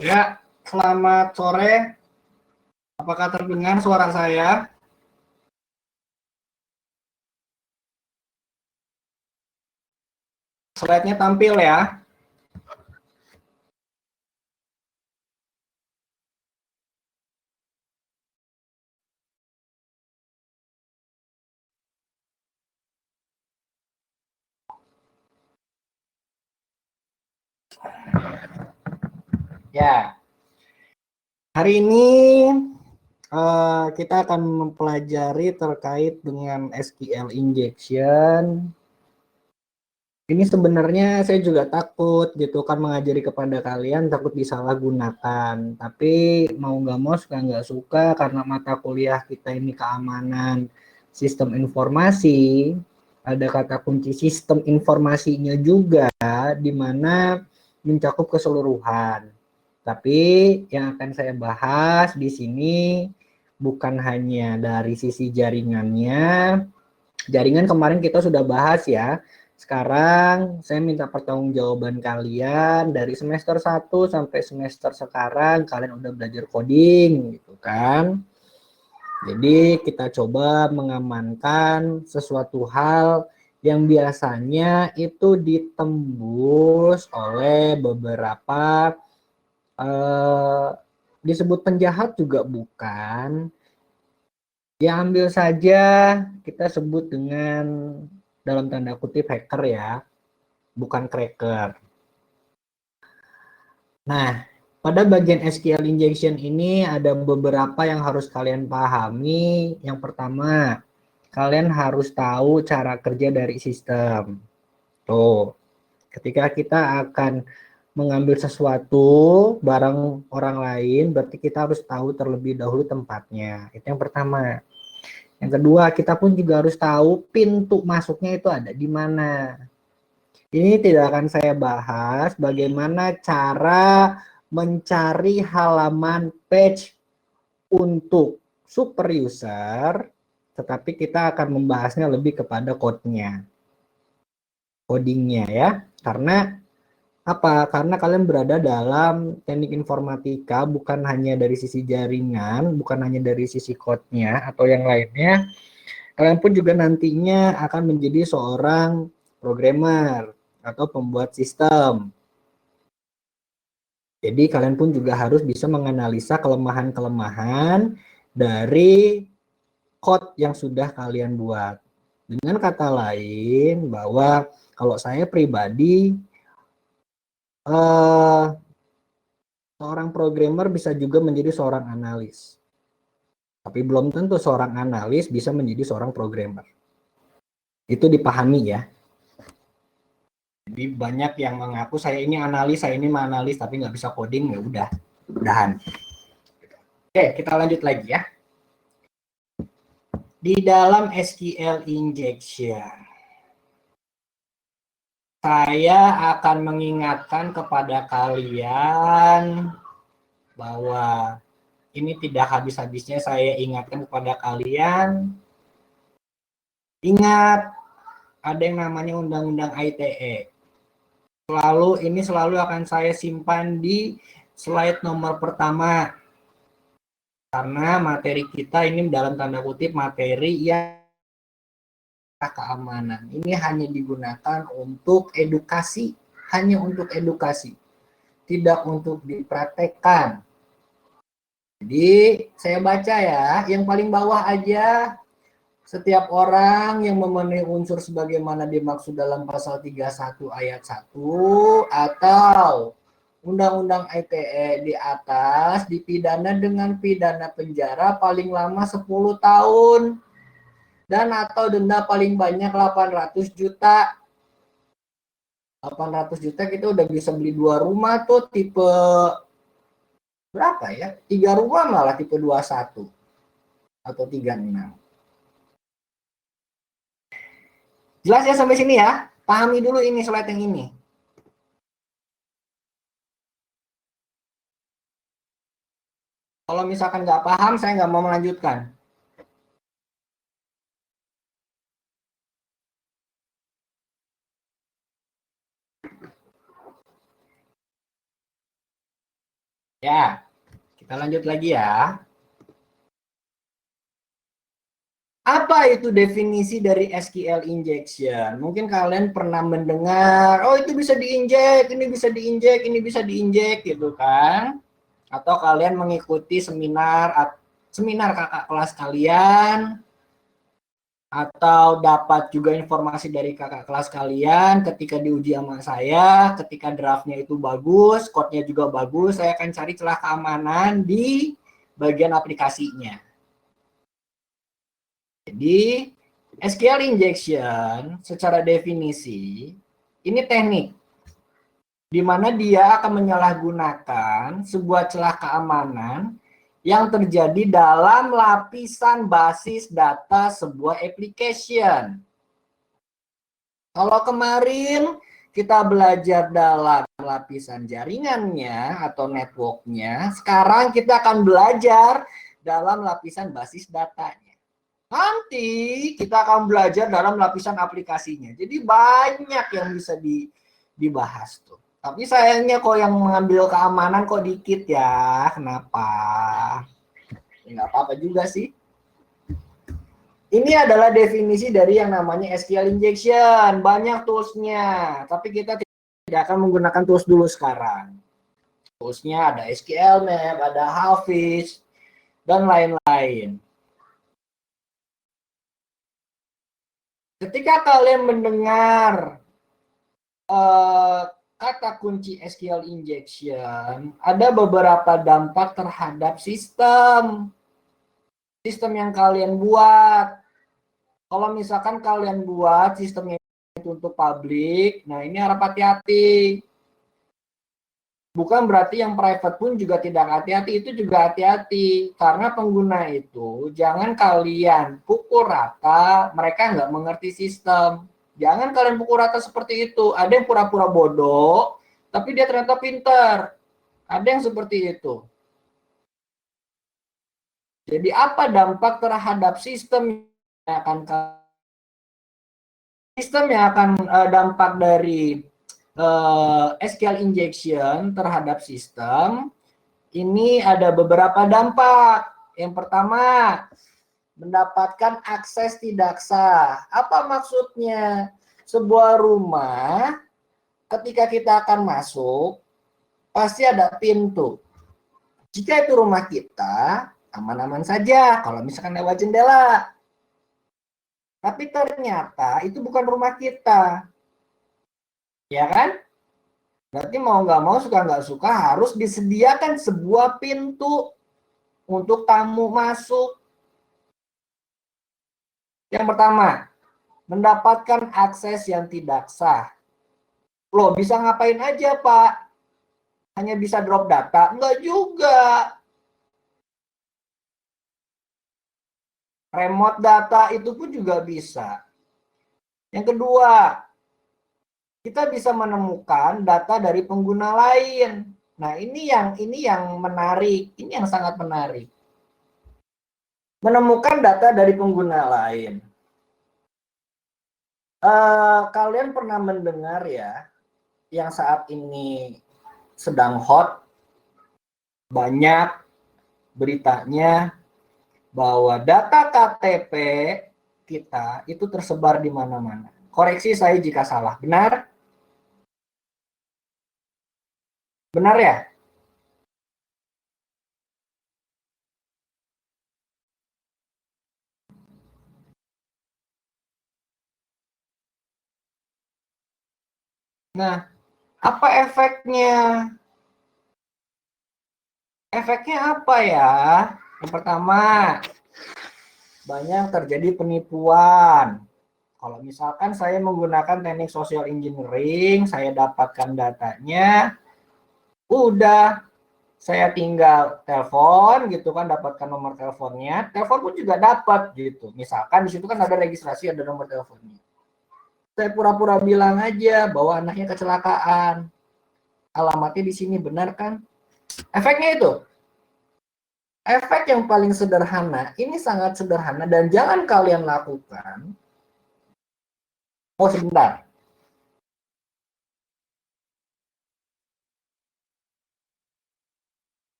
Ya, selamat sore. Apakah terdengar suara saya? Slide-nya tampil ya. Ya, hari ini kita akan mempelajari terkait dengan SQL injection. Ini sebenarnya saya juga takut gitu kan mengajari kepada kalian, takut disalahgunakan. Tapi mau nggak mau suka nggak suka karena mata kuliah kita ini keamanan sistem informasi, ada kata kunci sistem informasinya juga di mana mencakup keseluruhan. Tapi yang akan saya bahas di sini bukan hanya dari sisi jaringannya. Jaringan kemarin kita sudah bahas ya. Sekarang saya minta pertanggungjawaban kalian dari semester 1 sampai semester sekarang kalian udah belajar coding gitu kan. Jadi kita coba mengamankan sesuatu hal yang biasanya itu ditembus oleh beberapa disebut penjahat juga bukan. Ya ambil saja kita sebut dengan dalam tanda kutip hacker ya, bukan cracker. Nah, pada bagian SQL injection ini ada beberapa yang harus kalian pahami. Yang pertama, kalian harus tahu cara kerja dari sistem. Tuh, ketika kita akan mengambil sesuatu barang orang lain, berarti kita harus tahu terlebih dahulu tempatnya. Itu yang pertama. Yang kedua, kita pun juga harus tahu pintu masuknya itu ada di mana. Ini tidak akan saya bahas bagaimana cara mencari halaman page untuk super user, tetapi kita akan membahasnya lebih kepada code-nya, codingnya ya. Karena apa? Karena kalian berada dalam teknik informatika, bukan hanya dari sisi jaringan, bukan hanya dari sisi code-nya atau yang lainnya. Kalian pun juga nantinya akan menjadi seorang programmer atau pembuat sistem. Jadi kalian pun juga harus bisa menganalisa kelemahan-kelemahan dari code yang sudah kalian buat. Dengan kata lain bahwa kalau saya pribadi eh, seorang programmer bisa juga menjadi seorang analis. Tapi belum tentu seorang analis bisa menjadi seorang programmer. Itu dipahami ya. Jadi banyak yang mengaku saya ini analis, saya ini analis, tapi nggak bisa coding, ya udahan. Oke, kita lanjut lagi ya. Di dalam SQL injection, saya akan mengingatkan kepada kalian bahwa ini tidak habis-habisnya saya ingatkan kepada kalian. Ingat, ada yang namanya Undang-Undang ITE. Ini selalu akan saya simpan di slide nomor pertama. Karena materi kita ini dalam tanda kutip materi yang keamanan. Ini hanya digunakan untuk edukasi, hanya untuk edukasi, tidak untuk dipraktekkan. Jadi saya baca ya, yang paling bawah aja, setiap orang yang memenuhi unsur sebagaimana dimaksud dalam pasal 31 ayat 1 atau Undang-Undang ITE di atas dipidana dengan pidana penjara paling lama 10 tahun dan atau denda paling banyak 800 juta. 800 juta kita udah bisa beli 2 rumah tuh tipe berapa ya? 3 rumah malah tipe 21 atau 36. Jelas ya sampai sini ya? Pahami dulu ini slide yang ini. Kalau misalkan nggak paham, saya nggak mau melanjutkan. Ya, kita lanjut lagi ya. Apa itu definisi dari SQL injection? Mungkin kalian pernah mendengar, oh itu bisa diinjek, ini bisa diinjek, ini bisa diinjek gitu kan? Atau kalian mengikuti seminar kakak kelas kalian, atau dapat juga informasi dari kakak kelas kalian ketika diuji sama saya, ketika draftnya itu bagus, code-nya juga bagus, saya akan cari celah keamanan di bagian aplikasinya. Jadi SQL injection secara definisi ini teknik di mana dia akan menyalahgunakan sebuah celah keamanan yang terjadi dalam lapisan basis data sebuah application. Kalau kemarin kita belajar dalam lapisan jaringannya atau networknya, sekarang kita akan belajar dalam lapisan basis datanya. Nanti kita akan belajar dalam lapisan aplikasinya. Jadi banyak yang bisa dibahas tuh. Tapi sayangnya kok yang mengambil keamanan kok dikit ya. Kenapa? Ya nggak apa-apa juga sih. Ini adalah definisi dari yang namanya SQL injection. Banyak toolsnya. Tapi kita tidak akan menggunakan tools dulu sekarang. Toolsnya ada SQL Map, ada Hafiz, dan lain-lain. Ketika kalian mendengar kata kunci SQL injection, ada beberapa dampak terhadap sistem yang kalian buat. Kalau misalkan kalian buat sistemnya itu untuk publik, nah ini harap hati-hati. Bukan berarti yang private pun juga tidak hati-hati, itu juga hati-hati. Karena pengguna itu jangan kalian pukul rata, mereka nggak mengerti sistem. Jangan kalian pukul rata seperti itu. Ada yang pura-pura bodoh, tapi dia ternyata pintar. Ada yang seperti itu. Jadi apa dampak terhadap sistem yang akan dampak dari SQL injection terhadap sistem? Ini ada beberapa dampak. Yang pertama, mendapatkan akses tidak sah. Apa maksudnya? Sebuah rumah, ketika kita akan masuk, pasti ada pintu. Jika itu rumah kita, aman-aman saja kalau misalkan lewat jendela. Tapi ternyata itu bukan rumah kita. Ya kan? Berarti mau nggak mau, suka nggak suka, harus disediakan sebuah pintu untuk tamu masuk. Yang pertama, mendapatkan akses yang tidak sah. Loh, bisa ngapain aja, Pak? Hanya bisa drop data? Enggak juga. Remote data itu pun juga bisa. Yang kedua, kita bisa menemukan data dari pengguna lain. Nah, ini yang menarik, ini yang sangat menarik. Menemukan data dari pengguna lain. Kalian pernah mendengar ya, yang saat ini sedang hot, banyak beritanya bahwa data KTP kita itu tersebar di mana-mana. Koreksi saya jika salah. Benar? Benar ya? Nah, apa efeknya? Efeknya apa ya? Yang pertama, banyak terjadi penipuan. Kalau misalkan saya menggunakan teknik social engineering, saya dapatkan datanya, udah saya tinggal telepon gitu kan, dapatkan nomor teleponnya, telepon pun juga dapat gitu. Misalkan di situ kan ada registrasi, ada nomor teleponnya. Saya pura-pura bilang aja bahwa anaknya kecelakaan. Alamatnya di sini, benar kan? Efeknya itu. Efek yang paling sederhana, ini sangat sederhana dan jangan kalian lakukan. Oh, sebentar.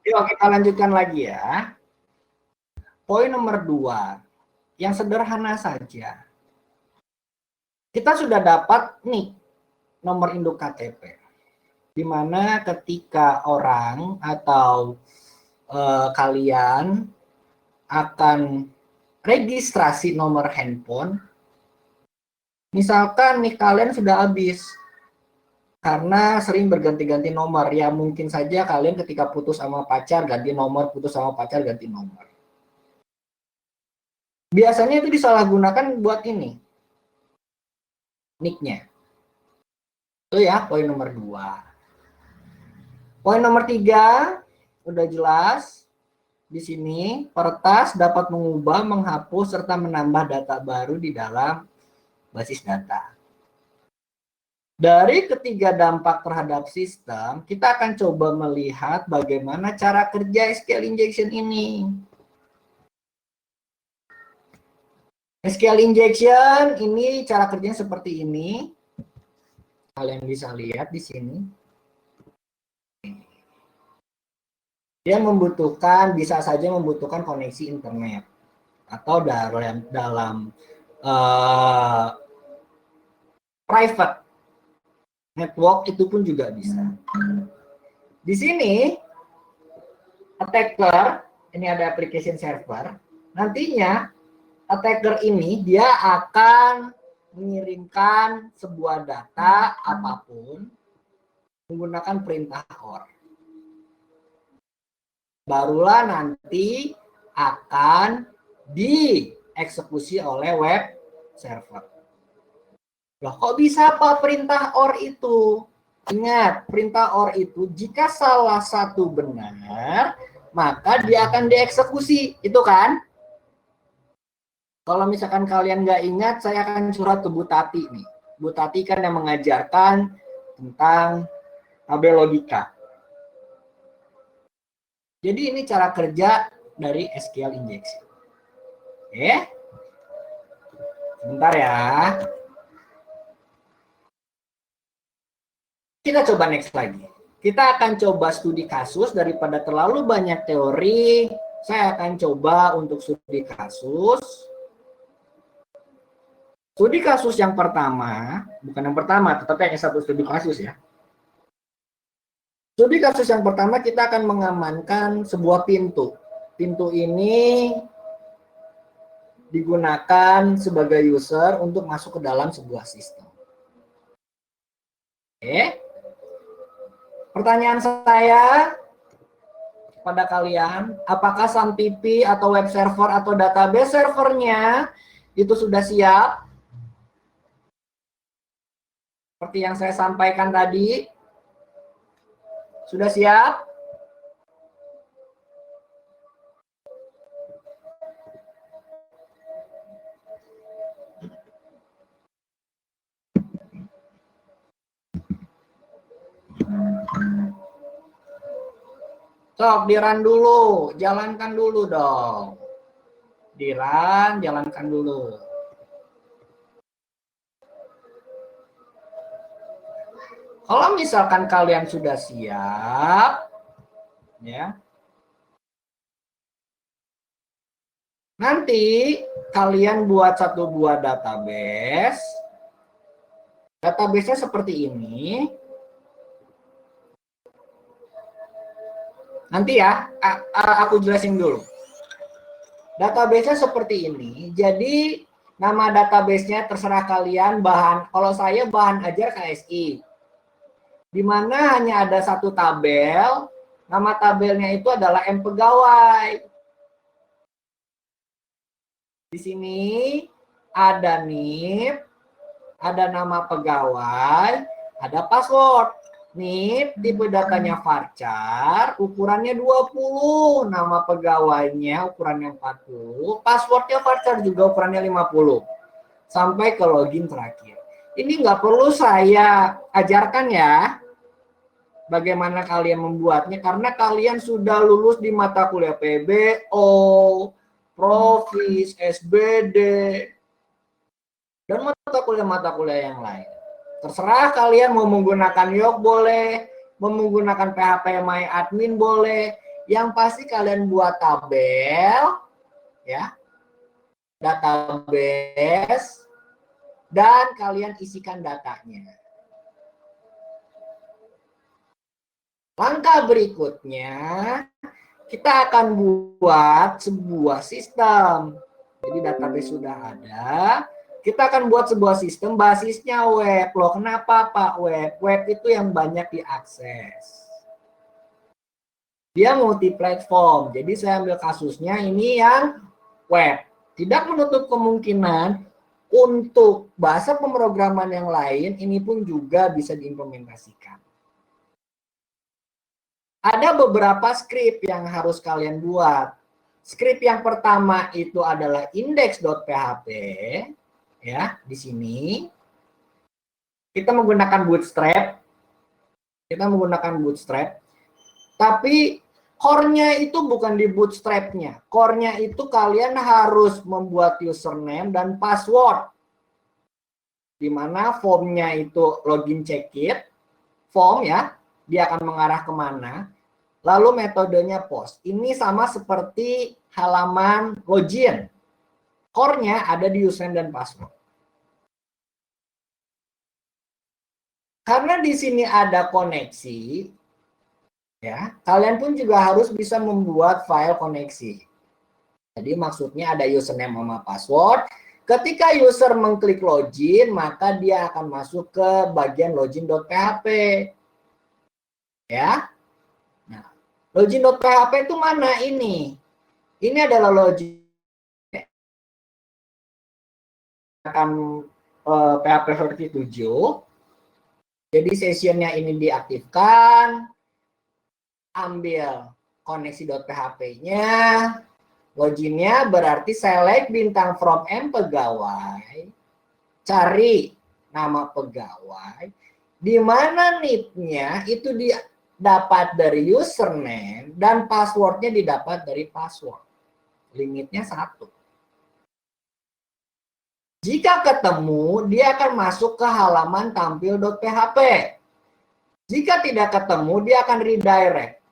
Yuk kita lanjutkan lagi ya. Poin nomor 2, yang sederhana saja. Kita sudah dapat nih nomor induk KTP. Di mana ketika orang atau kalian akan registrasi nomor handphone, misalkan nih kalian sudah habis karena sering berganti-ganti nomor, ya mungkin saja kalian ketika putus sama pacar ganti nomor, putus sama pacar ganti nomor. Biasanya itu disalahgunakan buat ini, nicknya. Itu ya poin nomor 2. Poin nomor 3, udah jelas. Di sini, peretas dapat mengubah, menghapus, serta menambah data baru di dalam basis data. Dari ketiga dampak terhadap sistem, kita akan coba melihat bagaimana cara kerja SQL injection ini. SQL injection ini cara kerjanya seperti ini. Kalian bisa lihat di sini. Dia bisa saja membutuhkan koneksi internet atau dalam private network itu pun juga bisa. Di sini attacker, ini ada application server, nantinya attacker ini dia akan mengirimkan sebuah data apapun menggunakan perintah OR. Barulah nanti akan dieksekusi oleh web server. Loh, kok bisa apa perintah OR itu? Ingat, perintah OR itu jika salah satu benar, maka dia akan dieksekusi. Itu kan? Kalau misalkan kalian nggak ingat, saya akan curhat ke Bu Tati nih. Bu Tati kan yang mengajarkan tentang tabel logika. Jadi ini cara kerja dari SQL injection. Oke. Sebentar ya. Kita coba next lagi. Kita akan coba studi kasus daripada terlalu banyak teori. Saya akan coba untuk studi kasus. Studi kasus yang pertama, bukan yang pertama, tetapi hanya satu studi kasus ya. Studi kasus yang pertama kita akan mengamankan sebuah pintu. Pintu ini digunakan sebagai user untuk masuk ke dalam sebuah sistem. Oke. Pertanyaan saya pada kalian, apakah SAMPP atau web server atau database servernya itu sudah siap? Seperti yang saya sampaikan tadi, sudah siap? Sok, di-run dulu, jalankan dulu dong. Di-run, jalankan dulu. Kalau misalkan kalian sudah siap, ya, nanti kalian buat satu buah database. Database-nya seperti ini. Nanti ya, aku jelasin dulu. Database-nya seperti ini. Jadi nama database-nya terserah kalian, bahan. Kalau saya bahan ajar KSI. Di mana hanya ada satu tabel, nama tabelnya itu adalah M pegawai. Di sini ada NIP, ada nama pegawai, ada password. NIP, tipe datanya varchar, ukurannya 20, nama pegawainya ukurannya 40, passwordnya varchar juga ukurannya 50. Sampai ke login terakhir. Ini nggak perlu saya ajarkan ya, bagaimana kalian membuatnya, karena kalian sudah lulus di mata kuliah PBO, Profis, SBD, dan mata kuliah yang lain. Terserah kalian mau menggunakan Yok boleh, mau menggunakan PHP MyAdmin boleh. Yang pasti kalian buat tabel, ya, database, dan kalian isikan datanya. Langkah berikutnya, kita akan buat sebuah sistem. Jadi database sudah ada, kita akan buat sebuah sistem basisnya web. Loh, kenapa Pak web? Web itu yang banyak diakses. Dia multi platform. Jadi saya ambil kasusnya ini yang web. Tidak menutup kemungkinan untuk bahasa pemrograman yang lain ini pun juga bisa diimplementasikan. Ada beberapa script yang harus kalian buat. Script yang pertama itu adalah index.php, ya, di sini. Kita menggunakan Bootstrap. Tapi core-nya itu bukan di Bootstrap-nya. Core-nya itu kalian harus membuat username dan password. Di mana form-nya itu login check-it. Form, ya, dia akan mengarah kemana. Lalu metodenya post. Ini sama seperti halaman login. Core-nya ada di username dan password. Karena di sini ada koneksi, ya, kalian pun juga harus bisa membuat file koneksi. Jadi maksudnya ada username sama password. Ketika user mengklik login, maka dia akan masuk ke bagian login.php. Ya. Nah, login.php itu mana ini? Ini adalah login PHP versi 7. Jadi sessionnya ini diaktifkan, ambil koneksi.php-nya, loginnya berarti select bintang from M pegawai, cari nama pegawai, di mana NIP-nya itu didapat dari username dan passwordnya didapat dari password. Limitnya 1. Jika ketemu, dia akan masuk ke halaman tampil.php. Jika tidak ketemu, dia akan redirect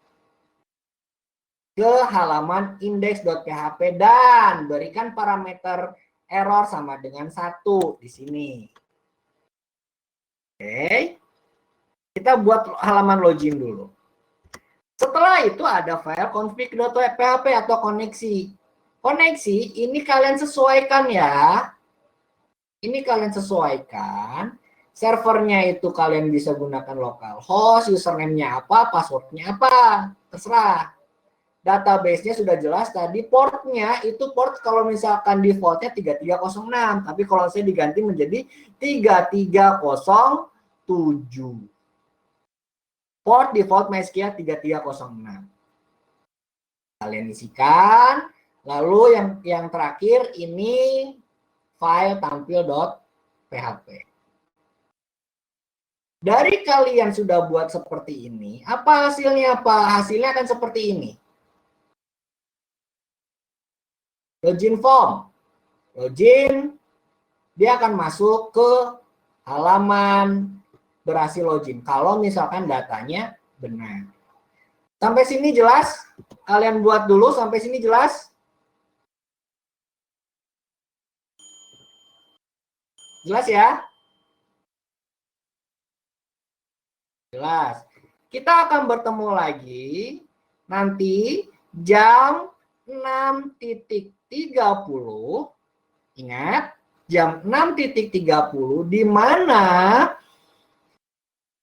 ke halaman index.php dan berikan parameter error sama dengan 1 di sini. Oke. Kita buat halaman login dulu. Setelah itu ada file config.php atau koneksi. Koneksi ini kalian sesuaikan ya. Ini kalian sesuaikan. Servernya itu kalian bisa gunakan localhost, username-nya apa, password-nya apa, terserah. Database-nya sudah jelas tadi, portnya itu port kalau misalkan default-nya 3306, tapi kalau saya diganti menjadi 3307. Port default MySQL 3306. Kalian isikan, lalu yang terakhir ini file tampil.php. Dari kalian sudah buat seperti ini, apa hasilnya Pak? Hasilnya akan seperti ini. Login form. Login, dia akan masuk ke halaman berhasil login. Kalau misalkan datanya benar. Sampai sini jelas? Kalian buat dulu sampai sini jelas? Jelas ya? Jelas. Kita akan bertemu lagi nanti jam 6.30. Ingat, jam 6.30 di mana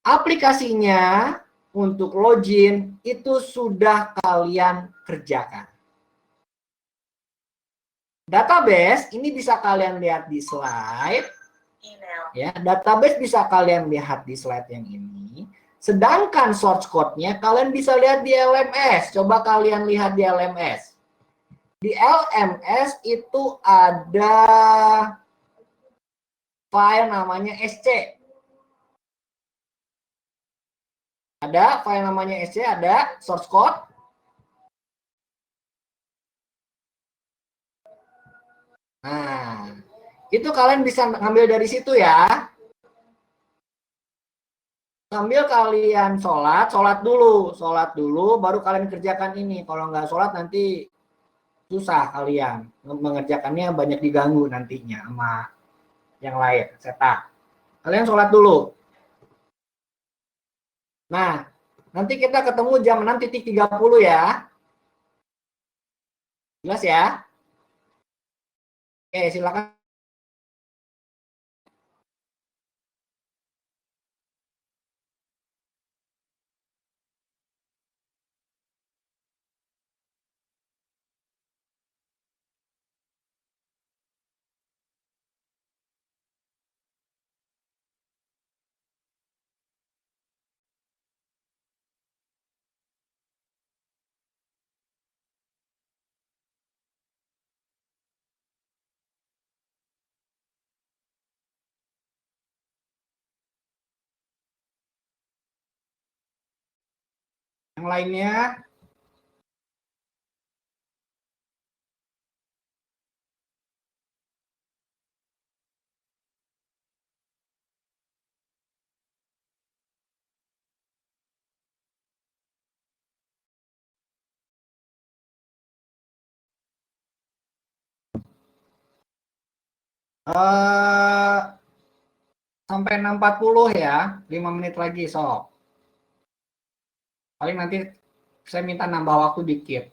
aplikasinya untuk login itu sudah kalian kerjakan. Database ini bisa kalian lihat di slide. Ya, database bisa kalian lihat di slide yang ini. Sedangkan source code-nya kalian bisa lihat di LMS. Coba kalian lihat di LMS. Di LMS itu ada file namanya SC. Ada file namanya SC, ada source code. Nah, itu kalian bisa ngambil dari situ ya. Sambil kalian sholat dulu, baru kalian kerjakan ini. Kalau nggak sholat nanti susah kalian mengerjakannya, banyak diganggu nantinya sama yang lain, setan. Kalian sholat dulu. Nah, nanti kita ketemu jam 6.30 ya. Jelas ya? Oke, silakan. Yang lainnya. Eh, sampai 6.40 ya, 5 menit lagi sok. Paling nanti saya minta nambah waktu dikit.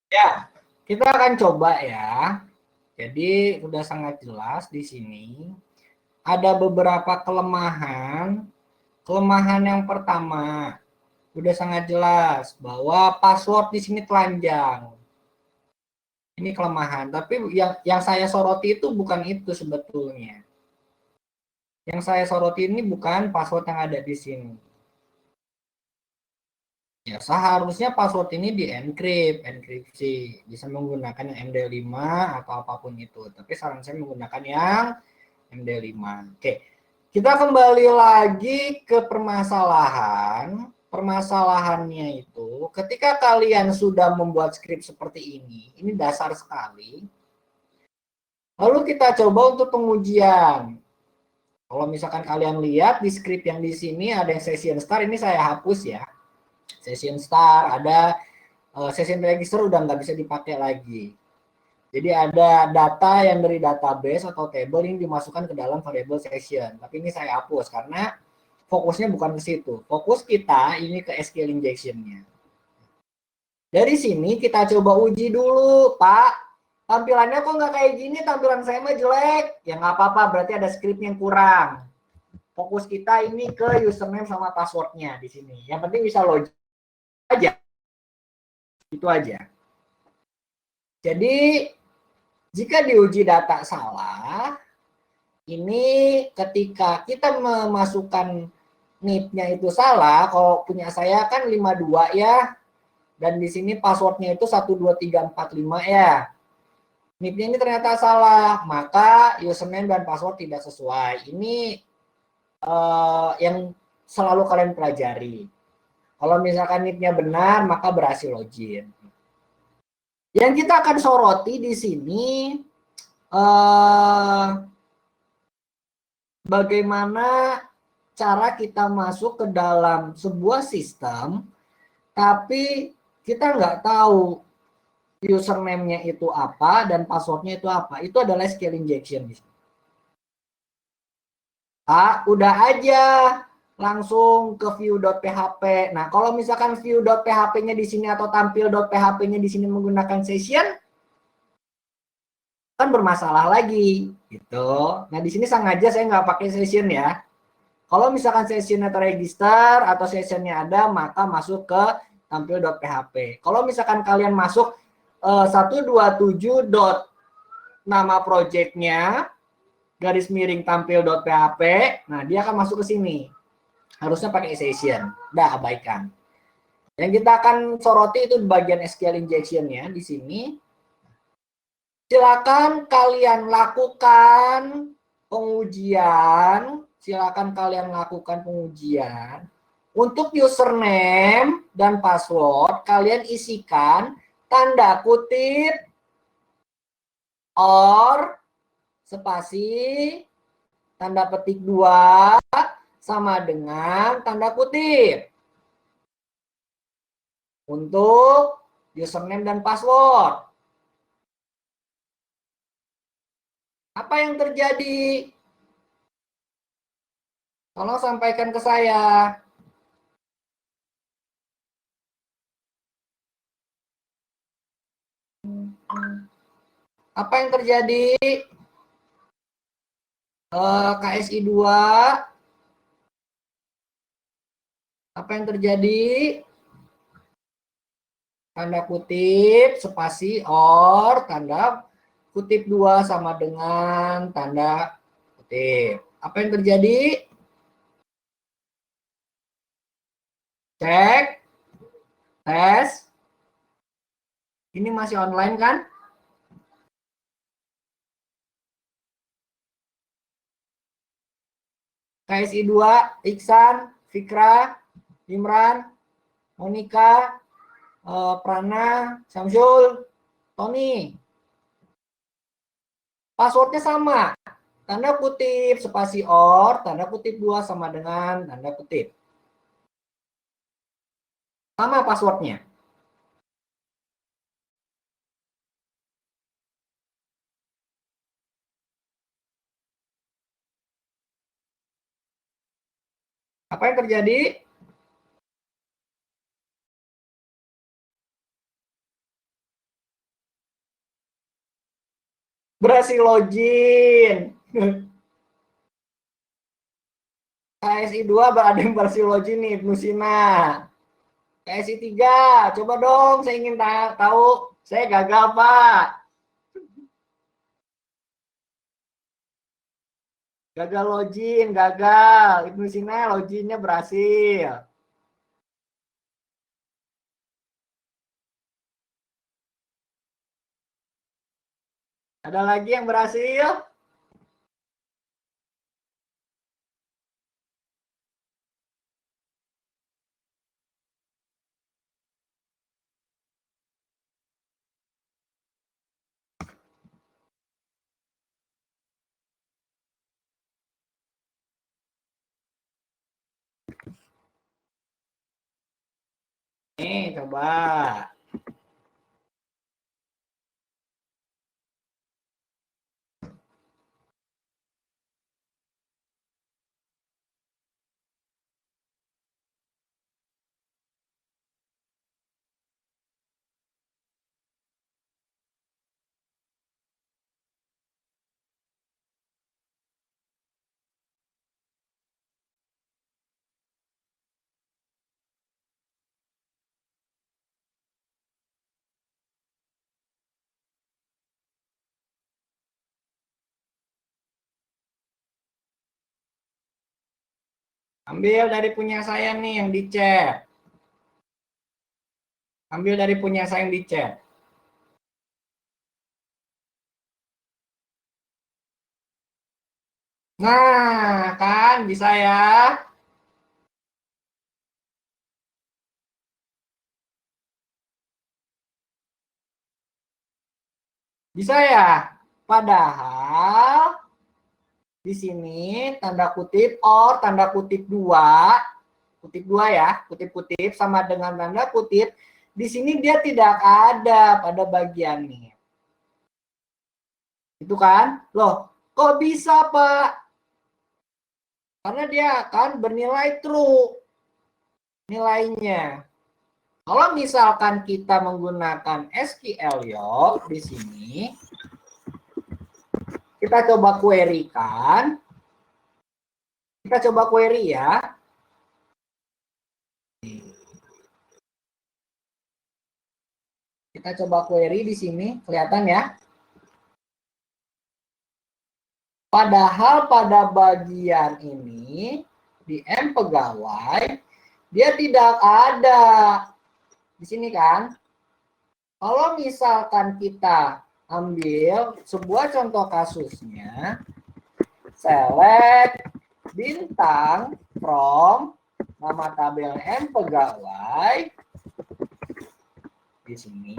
Ya, kita akan coba ya. Jadi sudah sangat jelas di sini. Ada beberapa kelemahan. Kelemahan yang pertama, sudah sangat jelas bahwa password di sini telanjang. Ini kelemahan. Tapi yang saya soroti itu bukan itu sebetulnya. Yang saya soroti ini bukan password yang ada di sini. Ya, seharusnya password ini enkripsi. Bisa menggunakan yang MD5 atau apapun itu. Tapi saran saya menggunakan yang MD5. Oke. Kita kembali lagi ke permasalahan. Permasalahannya itu ketika kalian sudah membuat skrip seperti ini dasar sekali. Lalu kita coba untuk pengujian. Kalau misalkan kalian lihat di skrip yang di sini ada yang session start, ini saya hapus ya. Session start, ada session register udah nggak bisa dipakai lagi. Jadi ada data yang dari database atau table yang dimasukkan ke dalam variable session. Tapi ini saya hapus karena fokusnya bukan ke situ. Fokus kita ini ke SQL injection-nya. Dari sini kita coba uji dulu, Pak. Tampilannya kok nggak kayak gini, tampilan saya mah jelek. Ya nggak apa-apa, berarti ada script yang kurang. Fokus kita ini ke username sama passwordnya di sini. Yang penting bisa login aja. Itu aja. Jadi jika diuji data salah, ini ketika kita memasukkan NIP-nya itu salah, kalau punya saya kan 52 ya, dan di sini passwordnya itu 12345 ya. NIP-nya ini ternyata salah, maka username dan password tidak sesuai. Ini yang selalu kalian pelajari. Kalau misalkan NIP-nya benar, maka berhasil login. Yang kita akan soroti di sini bagaimana cara kita masuk ke dalam sebuah sistem, tapi kita nggak tahu username-nya itu apa dan password-nya itu apa. Itu adalah SQL injection. Udah aja langsung ke view.php. Nah, kalau misalkan view.php-nya di sini atau tampil.php-nya di sini menggunakan session, kan bermasalah lagi gitu. Nah, di sini sengaja saya nggak pakai session ya. Kalau misalkan sessionnya terregister atau sessionnya ada, maka masuk ke tampil.php. Kalau misalkan kalian masuk 127 nama projectnya garis miring tampil.php, nah dia akan masuk ke sini. Harusnya pakai session. Udah abaikan. Yang kita akan soroti itu bagian SQL injection-nya di sini. Silakan kalian lakukan pengujian. Silakan kalian lakukan pengujian. Untuk username dan password, kalian isikan tanda kutip or spasi tanda petik 2 sama dengan tanda kutip untuk username dan password. Apa yang terjadi? Tolong sampaikan ke saya. Apa yang terjadi? KSI 2. Apa yang terjadi? Tanda kutip, spasi, or, tanda kutip 2 sama dengan tanda kutip. Apa yang terjadi? Cek, tes. Ini masih online kan? KSI 2, Iksan, Fikra, Imran, Monika, Prana, Samsul, Tony. Passwordnya sama. Tanda kutip, spasi or, tanda kutip 2 sama dengan tanda kutip. Sama passwordnya. Apa yang terjadi? Berhasil login. KSI 2 ada yang berhasil login nih, Ibnu Sina. KSI 3, coba dong, saya ingin tahu. Saya gagal, Pak. Gagal login, gagal. Ibnu Sina loginnya berhasil. Ada lagi yang berhasil? Nih, coba. Ambil dari punya saya nih yang di chat. Ambil dari punya saya yang di chat. Nah, kan bisa ya. Bisa ya. Padahal di sini tanda kutip or tanda kutip dua ya, kutip-kutip sama dengan tanda kutip. Di sini dia tidak ada pada bagian ini. Itu kan? Loh, kok bisa, Pak? Karena dia akan bernilai true nilainya. Kalau misalkan kita menggunakan SQLiot di sini, kita coba query kan. Kita coba query ya. Kita coba query di sini, kelihatan ya. Padahal pada bagian ini di M pegawai dia tidak ada di sini kan. Kalau misalkan kita ambil sebuah contoh kasusnya, select bintang from nama tabel M pegawai di sini,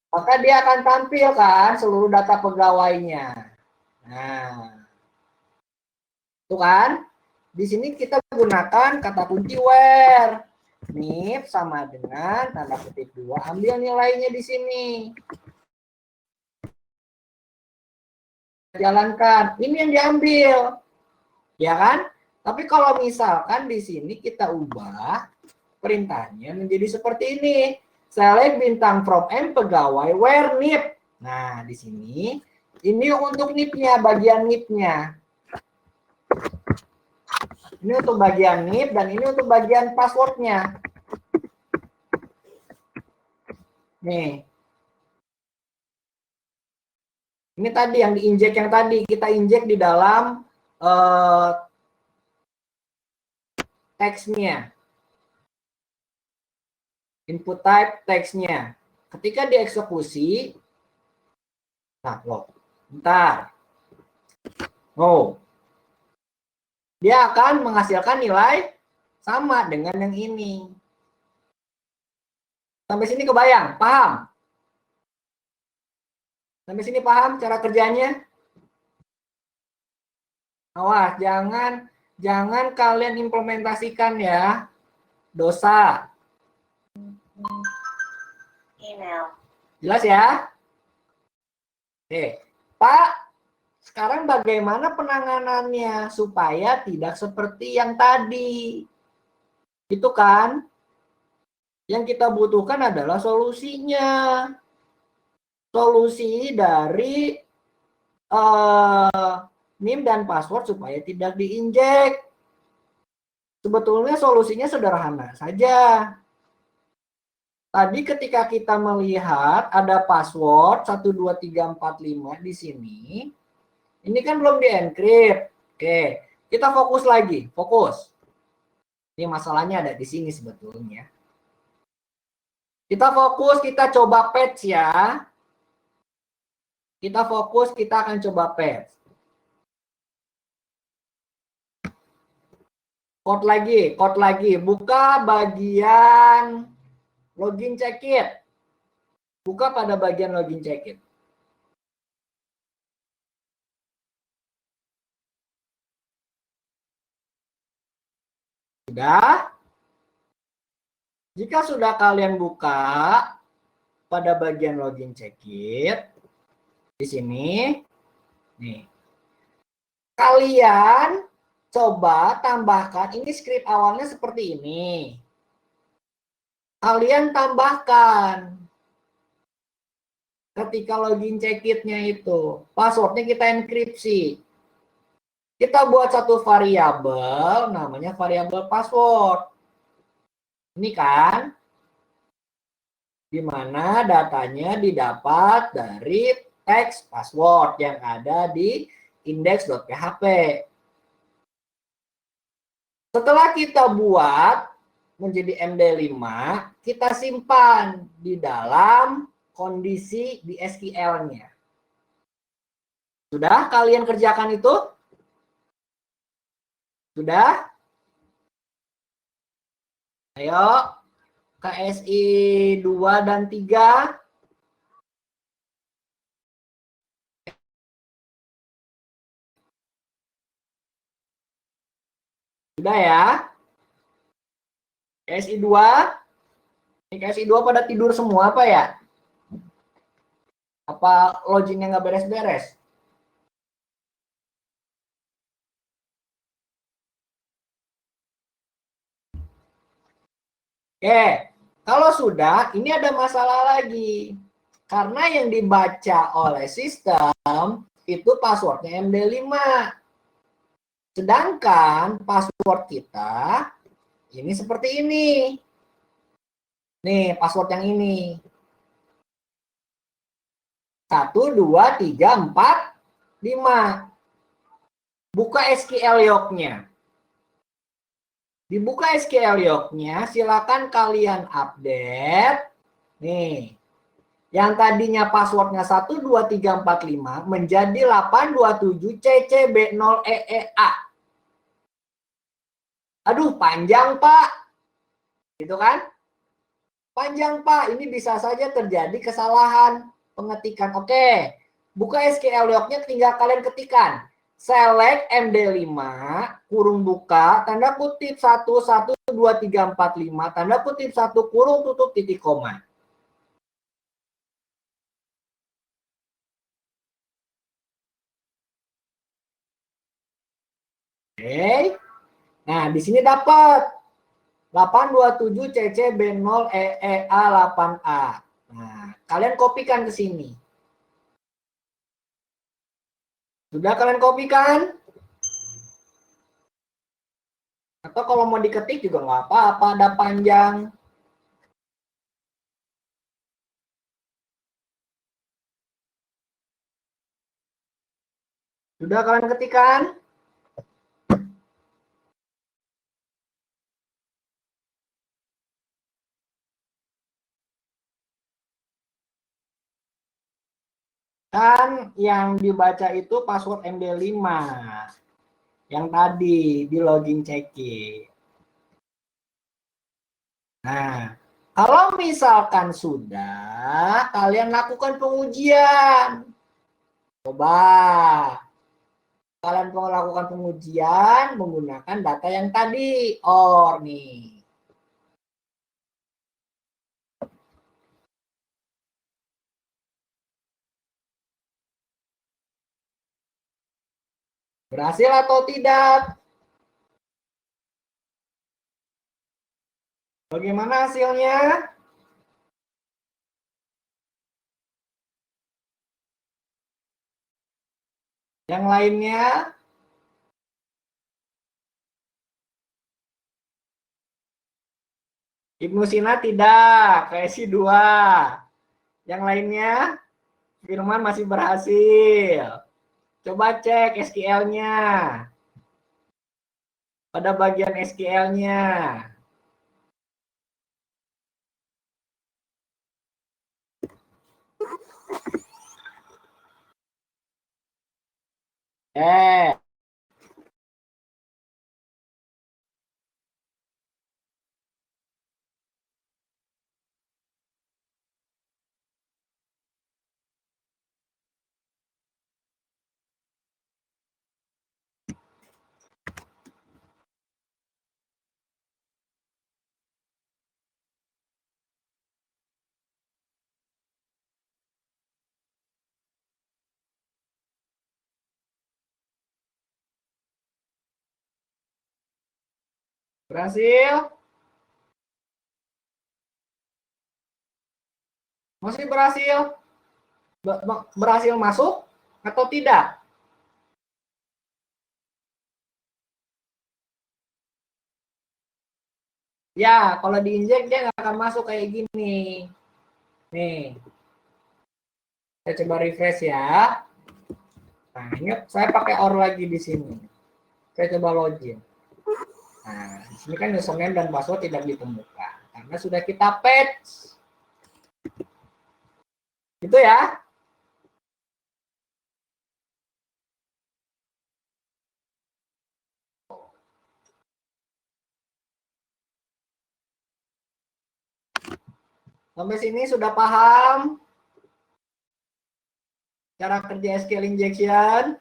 maka dia akan tampilkan seluruh data pegawainya. Nah, itu kan? Di sini kita gunakan kata kunci where. Nif sama dengan tanda kutip 2. Ambil nilainya di sini. Jalankan. Ini yang diambil. Ya kan? Tapi kalau misalkan di sini kita ubah perintahnya menjadi seperti ini. Select bintang from M pegawai where nif. Nah, di sini ini untuk nip-nya, bagian nip-nya. Ini untuk bagian nip dan ini untuk bagian password-nya. Nih. Ini tadi yang diinjek yang tadi kita injek di dalam teksnya. Input type teksnya. Ketika dieksekusi, nah loh, bentar. Oh, dia akan menghasilkan nilai sama dengan yang ini. Sampai sini kebayang? Paham? Sampai sini paham cara kerjanya? Awas, jangan kalian implementasikan ya. Dosa. Email. Jelas ya? Oke. Pak, sekarang bagaimana penanganannya supaya tidak seperti yang tadi? Itu kan? Yang kita butuhkan adalah solusinya. Solusi dari NIM dan password supaya tidak diinjek. Sebetulnya solusinya sederhana saja. Tadi ketika kita melihat ada password 12345 di sini. Ini kan belum di-encrypt. Oke, kita fokus lagi, fokus. Ini masalahnya ada di sini sebetulnya. Kita fokus, kita coba patch ya. Kita fokus, kita akan coba patch. Code lagi. Buka bagian login check-it. Buka pada bagian login check-it. Sudah? Jika sudah kalian buka pada bagian login check-it, di sini, nih, kalian coba tambahkan, ini script awalnya seperti ini. Kalian tambahkan ketika login check-it-nya itu, passwordnya kita enkripsi. Kita buat satu variabel, namanya variabel password. Ini kan, di mana datanya didapat dari teks password yang ada di index.php. Setelah kita buat menjadi MD5, kita simpan di dalam kondisi di SQL-nya. Sudah kalian kerjakan itu? Sudah? Ayo, KSI 2 dan 3. Sudah ya? KSI 2. Ini KSI 2 pada tidur semua apa ya? Apa loginnya nggak beres-beres? Oke, kalau sudah, ini ada masalah lagi. Karena yang dibaca oleh sistem itu passwordnya MD5. Sedangkan password kita ini seperti ini. Nih, password yang ini. 1, 2, 3, 4, 5. Buka SQL Yoke-nya. Dibuka SQL Yoke-nya, silakan kalian update. Nih, yang tadinya passwordnya 1, 2, 3, 4, 5 menjadi 827 CCB0EEA. Aduh, panjang Pak. Gitu kan? Panjang Pak, ini bisa saja terjadi kesalahan pengetikan. Oke, buka SQL Doc-nya, tinggal kalian ketikkan. Select MD5, kurung buka, tanda kutip 1, 1, 2, 3, 4, 5, tanda kutip 1, kurung tutup titik koma. Oke, nah di sini dapat 827 CCB0EEA 8A. Nah, kalian kopikan ke sini. Sudah kalian kopikan? Atau kalau mau diketik juga nggak apa-apa, ada panjang. Sudah kalian ketikkan? Kan yang dibaca itu password MD5. Yang tadi di login check-in. Nah, kalau misalkan sudah, kalian lakukan pengujian. Coba. Kalian mau lakukan pengujian menggunakan data yang tadi. OR nih. Berhasil atau tidak? Bagaimana hasilnya? Yang lainnya? Ibnu Sina tidak, KSI 2. Yang lainnya? Firman masih berhasil. Coba cek SQL-nya. Pada bagian SQL-nya. Berhasil? Masih berhasil? Berhasil masuk atau tidak? Ya, kalau diinjek dia nggak akan masuk kayak gini. Nih, saya coba refresh ya. Nah, ini saya pakai OR lagi di sini. Saya coba login. Nah, di sini kan username dan password tidak ditemukan karena sudah kita patch. Itu ya. Sampai sini sudah paham cara kerja SQL injection?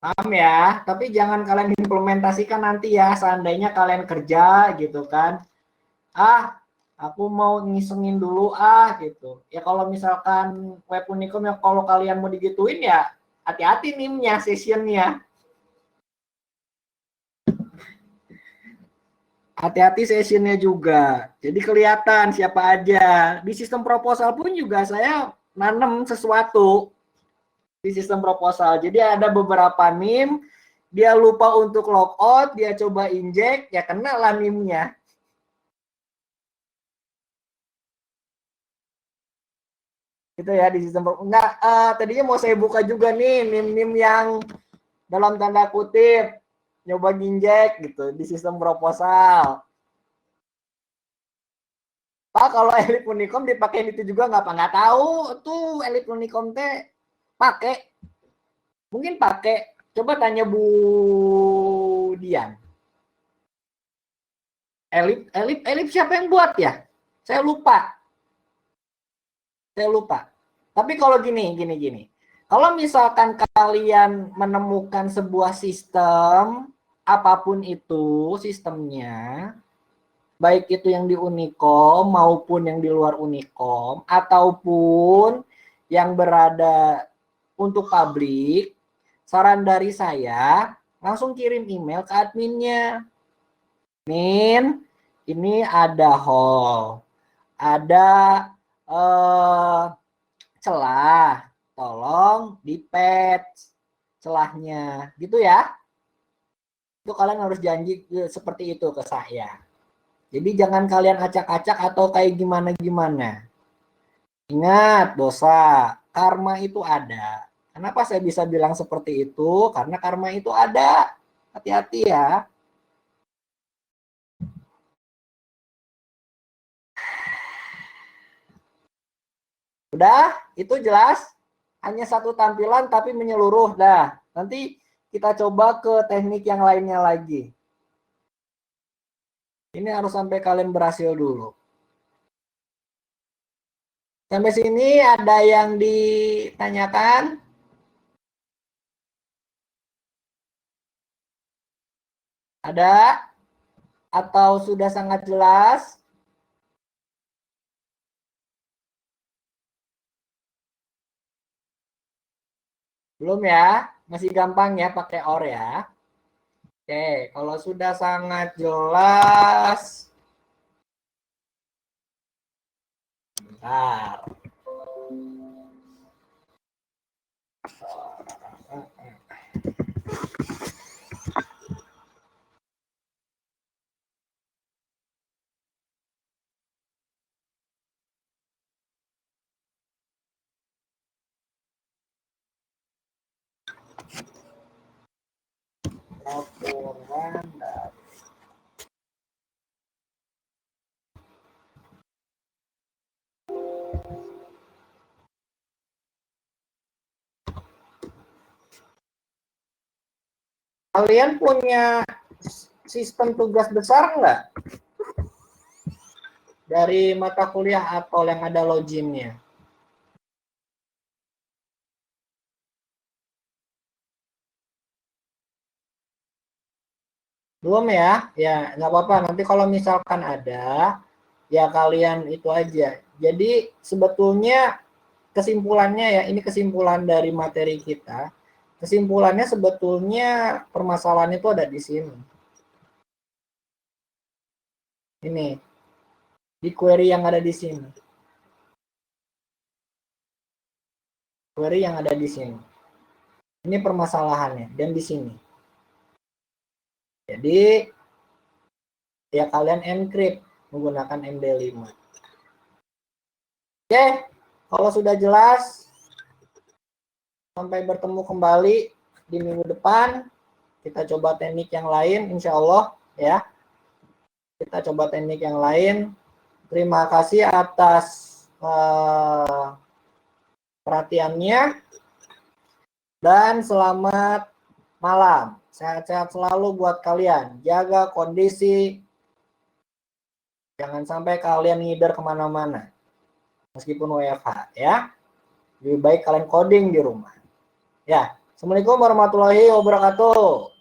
Paham ya, tapi jangan kalian implementasikan nanti ya, seandainya kalian kerja gitu kan. Ah, aku mau ngisengin dulu gitu. Ya kalau misalkan web Unicom yang kalau kalian mau digituin ya hati-hati NIM-nya, sessionnya. Hati-hati sessionnya juga. Jadi kelihatan siapa aja. Di sistem proposal pun juga saya nanem sesuatu di sistem proposal. Jadi ada beberapa NIM, dia lupa untuk logout, dia coba injek, ya kena lah NIM-nya. Gitu ya di sistem enggak tadinya mau saya buka juga nih NIM-NIM yang dalam tanda kutip nyoba injek gitu di sistem proposal. Pak kalau Elite Unicom dipakai itu juga nggak tahu tuh Elite Unicom teh pakai mungkin pakai coba tanya Bu Dian. Elip siapa yang buat ya? Saya lupa. Tapi kalau gini. Kalau misalkan kalian menemukan sebuah sistem, apapun itu sistemnya, baik itu yang di Unicom maupun yang di luar Unicom, ataupun yang berada untuk publik, saran dari saya, langsung kirim email ke adminnya. Min, ini ada hole, ada celah, tolong di patch celahnya, gitu ya. Itu kalian harus janji seperti itu ke saya. Jadi jangan kalian acak-acak atau kayak gimana-gimana. Ingat dosa, karma itu ada. Kenapa saya bisa bilang seperti itu? Karena karma itu ada. Hati-hati ya. Udah, itu jelas. Hanya satu tampilan tapi menyeluruh. Dah, nanti kita coba ke teknik yang lainnya lagi. Ini harus sampai kalian berhasil dulu. Sampai sini ada yang ditanyakan? Ada? Atau sudah sangat jelas? Belum ya? Masih gampang ya pakai OR ya? Oke, kalau sudah sangat jelas, bentar. Laporan. Kalian punya sistem tugas besar nggak? Dari mata kuliah atau yang ada loginnya? Belum ya? Ya, nggak apa-apa. Nanti kalau misalkan ada, ya kalian itu aja. Jadi sebetulnya kesimpulannya ya, ini kesimpulan dari materi kita. Kesimpulannya sebetulnya permasalahan itu ada di sini. Ini, di query yang ada di sini. Query yang ada di sini. Ini permasalahannya, dan di sini. Jadi, ya kalian encrypt menggunakan MD5. Oke, kalau sudah jelas, Sampai bertemu kembali di minggu depan. Kita coba teknik yang lain, insya Allah ya. Kita coba teknik yang lain. Terima kasih atas perhatiannya dan selamat malam. Sehat-sehat selalu buat kalian. Jaga kondisi. Jangan sampai kalian ngider kemana-mana. Meskipun WFH ya. Lebih baik kalian coding di rumah. Ya. Assalamualaikum warahmatullahi wabarakatuh.